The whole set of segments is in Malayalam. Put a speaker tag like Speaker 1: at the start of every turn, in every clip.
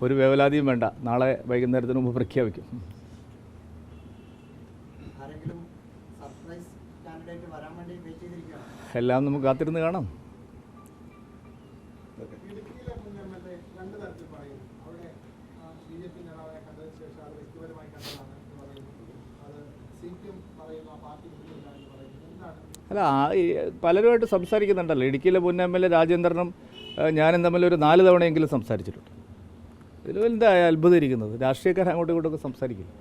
Speaker 1: ഒരു വേവലാതിയും വേണ്ട, നാളെ വൈകുന്നേരത്തിന് മുമ്പ് പ്രഖ്യാപിക്കും. എല്ലാം നമുക്ക് കാത്തിരുന്ന് കാണാം. അല്ല, പലരുമായിട്ട് സംസാരിക്കുന്നുണ്ടല്ലോ. ഇടുക്കിയിലെ മുൻ MLA രാജേന്ദ്രനും ഞാനും തമ്മിൽ ഒരു 4 തവണയെങ്കിലും സംസാരിച്ചിട്ടുണ്ട്. ഇതിൽ എന്താ അത്ഭുതം ഇരിക്കുന്നത്? രാഷ്ട്രീയക്കാർ അങ്ങോട്ടും ഇങ്ങോട്ടൊക്കെ സംസാരിക്കില്ല.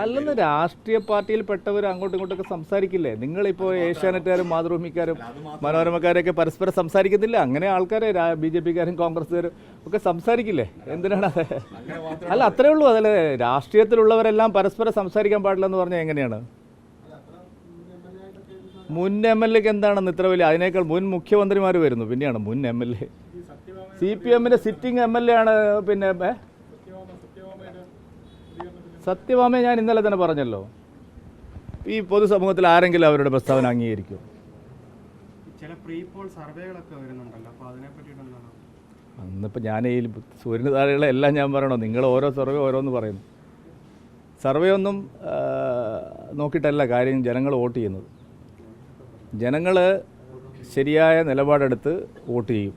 Speaker 1: അല്ലെന്ന്, രാഷ്ട്രീയ പാർട്ടിയിൽപ്പെട്ടവർ അങ്ങോട്ടും ഇങ്ങോട്ടൊക്കെ സംസാരിക്കില്ലേ? നിങ്ങളിപ്പോൾ ഏഷ്യാനെറ്റുകാരും മാതൃഭൂമിക്കാരും മനോരമക്കാരൊക്കെ പരസ്പരം സംസാരിക്കുന്നില്ല? അങ്ങനെ ആൾക്കാരെ BJPക്കാരും കോൺഗ്രസ്സുകാരും ഒക്കെ സംസാരിക്കില്ലേ? എന്തിനാണ് അത്? അല്ല, അത്രേ ഉള്ളൂ. അതല്ലേ, രാഷ്ട്രീയത്തിലുള്ളവരെല്ലാം പരസ്പരം സംസാരിക്കാൻ പാടില്ലെന്ന് പറഞ്ഞാൽ എങ്ങനെയാണ്? മുൻ MLAക്ക് എന്താണെന്ന് ഇത്ര വലിയ? അതിനേക്കാൾ മുൻ മുഖ്യമന്ത്രിമാർ വരുന്നു, പിന്നെയാണ് മുൻ MLA. CPMന്റെ സിറ്റിംഗ് MLA ആണ്. പിന്നെ സത്യഭാമയെ ഞാൻ ഇന്നലെ തന്നെ പറഞ്ഞല്ലോ. ഈ പൊതുസമൂഹത്തിൽ ആരെങ്കിലും അവരുടെ പ്രസ്താവന അംഗീകരിക്കും? അന്നിപ്പോൾ ഞാൻ ഈ സൂര്യന് താഴെയുള്ള എല്ലാം ഞാൻ പറയണോ? നിങ്ങൾ ഓരോ സർവേ ഓരോന്ന് പറയുന്നു. സർവേ ഒന്നും നോക്കിയിട്ടല്ല കാര്യം ജനങ്ങൾ വോട്ട് ചെയ്യുന്നത്. ജനങ്ങൾ ശരിയായ നിലപാടെടുത്ത് വോട്ട് ചെയ്യും.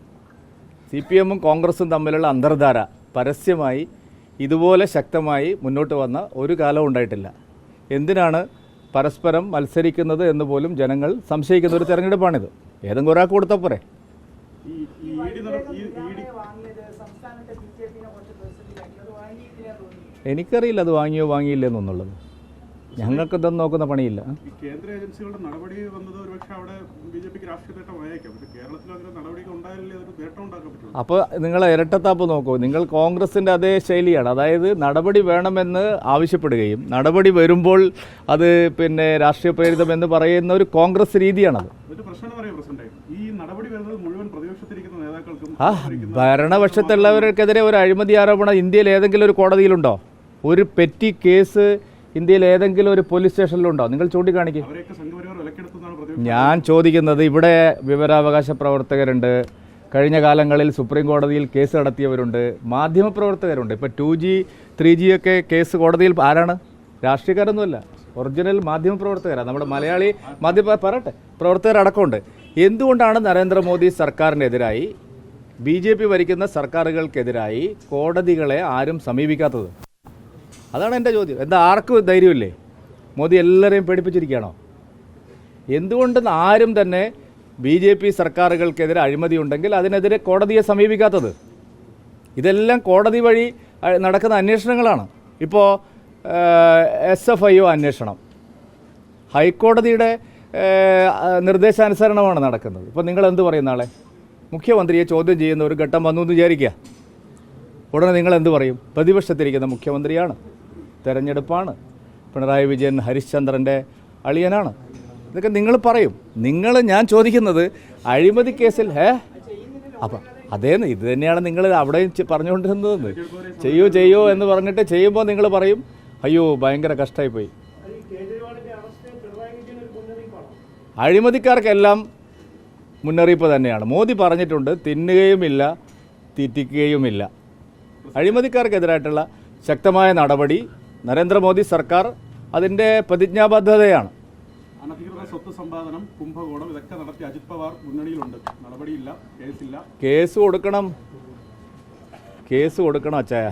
Speaker 1: CPMും കോൺഗ്രസും തമ്മിലുള്ള അന്തർധാര പരസ്യമായി ഇതുപോലെ ശക്തമായി മുന്നോട്ട് വന്ന ഒരു കാലവും ഉണ്ടായിട്ടില്ല. എന്തിനാണ് പരസ്പരം മത്സരിക്കുന്നത് എന്ന് പോലും ജനങ്ങൾ സംശയിക്കുന്ന ഒരു തെരഞ്ഞെടുപ്പാണിത്. ഏതെങ്കിലും ഒരാൾക്ക് കൊടുത്താൽ പോരെ? എനിക്കറിയില്ല അത് വാങ്ങിയോ വാങ്ങിയില്ലെന്നുള്ളത്. ഞങ്ങൾക്ക് ഇതൊന്നും നോക്കുന്ന പണിയില്ല.
Speaker 2: കേന്ദ്ര ഏജൻസികളുടെ നടപടി വന്നത് ഒരുപക്ഷെ അവിടെ BJPക്ക് രാഷ്ട്രീയ നേട്ടമായേക്കാം. കേരളത്തിൽ അങ്ങനെ നടപടി ഉണ്ടായാലേ അതൊരു നേട്ടം ഉണ്ടാക്കാൻ പറ്റുള്ളൂ. അപ്പോൾ നിങ്ങൾ ഇരട്ടത്താപ്പ് നോക്കൂ. നിങ്ങൾ കോൺഗ്രസിൻ്റെ അതേ ശൈലിയാണ്. അതായത് നടപടി വേണമെന്ന് ആവശ്യപ്പെടുകയും നടപടി വരുമ്പോൾ അത് പിന്നെ രാഷ്ട്രീയ പ്രേരിതമെന്ന് പറയുന്ന ഒരു കോൺഗ്രസ് രീതിയാണത്. ഒരു പ്രശ്നം പറയാം പ്രസിഡന്റ്, ഈ നടപടി വരുന്നത് മുഴുവൻ പ്രതിപക്ഷത്തിരിക്കുന്ന നേതാക്കൾക്കും ഭരണപക്ഷത്തുള്ളവർക്കെതിരെ ഒരു അഴിമതി ആരോപണം ഇന്ത്യയിൽ ഏതെങ്കിലും ഒരു കോടതിയിലുണ്ടോ? ഒരു പെറ്റി കേസ് ഇന്ത്യയിൽ ഏതെങ്കിലും ഒരു പോലീസ് സ്റ്റേഷനിലുണ്ടോ? നിങ്ങൾ ചൂണ്ടിക്കാണിക്കുക. ഞാൻ ചോദിക്കുന്നത്, ഇവിടെ വിവരാവകാശ പ്രവർത്തകരുണ്ട്, കഴിഞ്ഞ കാലങ്ങളിൽ സുപ്രീം കോടതിയിൽ കേസ് നടത്തിയവരുണ്ട്, മാധ്യമപ്രവർത്തകരുണ്ട്. ഇപ്പോൾ 2G 3G ഒക്കെ കേസ് കോടതിയിൽ ആരാണ്? രാഷ്ട്രീയക്കാരൊന്നുമല്ല, ഒറിജിനൽ മാധ്യമപ്രവർത്തകരാണ്. നമ്മുടെ മലയാളി പ്രവർത്തകരടക്കമുണ്ട്. എന്തുകൊണ്ടാണ് നരേന്ദ്രമോദി സർക്കാരിനെതിരായി, BJP ഭരിക്കുന്ന സർക്കാരുകൾക്കെതിരായി കോടതികളെ ആരും സമീപിക്കാത്തത്? അതാണ് എൻ്റെ ചോദ്യം. എന്താ, ആർക്കും ധൈര്യമില്ലേ? മോദി എല്ലാവരെയും പേടിപ്പിച്ചിരിക്കുകയാണോ? എന്തുകൊണ്ട് ആരും തന്നെ BJP സർക്കാരുകൾക്കെതിരെ അഴിമതി ഉണ്ടെങ്കിൽ അതിനെതിരെ കോടതിയെ സമീപിക്കാത്തത്? ഇതെല്ലാം കോടതി വഴി നടക്കുന്ന അന്വേഷണങ്ങളാണ്. ഇപ്പോൾ SFIO അന്വേഷണം ഹൈക്കോടതിയുടെ നിർദ്ദേശാനുസരണമാണ് നടക്കുന്നത്. ഇപ്പോൾ നിങ്ങൾ എന്ത് പറയും? നാളെ മുഖ്യമന്ത്രിയെ ചോദ്യം ചെയ്യുന്ന ഒരു ഘട്ടം വന്നു എന്ന് വിചാരിക്കുക. ഉടനെ നിങ്ങൾ എന്ത് പറയും? പ്രതിപക്ഷത്തിരിക്കുന്ന മുഖ്യമന്ത്രിയാണ്, തെരഞ്ഞെടുപ്പാണ്, പിണറായി വിജയൻ ഹരിശ്ചന്ദ്രൻ്റെ അളിയനാണ്, ഇതൊക്കെ നിങ്ങൾ പറയും. ഞാൻ ചോദിക്കുന്നത് അഴിമതി കേസിൽ അപ്പം അതേന്ന് ഇത് തന്നെയാണ് നിങ്ങൾ അവിടെ പറഞ്ഞുകൊണ്ടിരുന്നതെന്ന്. ചെയ്യൂ എന്ന് പറഞ്ഞിട്ട് ചെയ്യുമ്പോൾ നിങ്ങൾ പറയും അയ്യോ ഭയങ്കര കഷ്ടമായിപ്പോയി. അഴിമതിക്കാർക്കെല്ലാം മുന്നറിയിപ്പ് തന്നെയാണ്. മോദി പറഞ്ഞിട്ടുണ്ട്, തിന്നുകയുമില്ല തീറ്റിക്കുകയുമില്ല. അഴിമതിക്കാർക്കെതിരായിട്ടുള്ള ശക്തമായ നടപടി നരേന്ദ്രമോദി സർക്കാർ അതിൻ്റെ പ്രതിജ്ഞാബദ്ധതയാണ്. അനധികൃത സ്വത്ത് സമ്പാദനം, കുംഭകോണം ഇതൊക്കെ നടത്തി അജിത് പവാർ മുന്നണിയിലുണ്ട്. നടപടിയില്ല, കേസില്ല.
Speaker 1: കേസ് കൊടുക്കണം അച്ചായ.